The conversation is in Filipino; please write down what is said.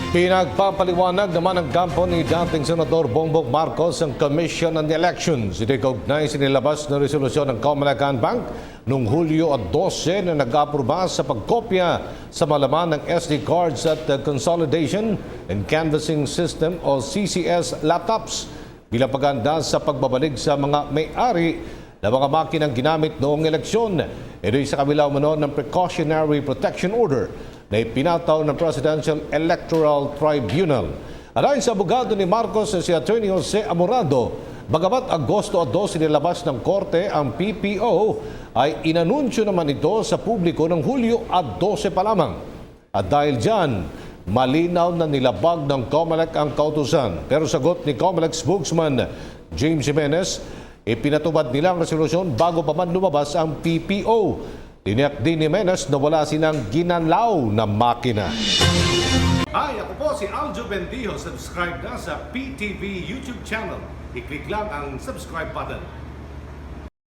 Pinagpapaliwanag naman ng kampo ni dating Senador Bongbong Marcos ang Commission on Elections. Recognize nilabas na resolusyon ng Comelec Bank noong Hulyo 12 na nag-aproba sa pagkopya sa malaman ng SD cards at Consolidation and Canvassing System o CCS laptops bilang paghanda sa pagbabalik sa mga may-ari ng mga makinang ginamit noong eleksyon. Ito ay sa kabila umano ng Precautionary Protection Order na ipinataw ng Presidential Electoral Tribunal. Ayon sa abogado ni Marcos si Attorney Jose Amorado, bagamat Agosto 12 nilabas ng korte ang PPO, ay inanunsyo naman ito sa publiko ng Hulyo 12 pa lamang. At dahil dyan, malinaw na nilabag ng Comelec ang kautusan. Pero sagot ni Comelec spokesman James Jimenez, ipinatubad nilang resolusyon bago pa man lumabas ang PPO. Tiniyak din ni Jimenez na wala silang ginalaw na makina. Hi, ako po si Aljo Bendijo. Subscribe na sa PTV YouTube channel. I-click lang ang subscribe button.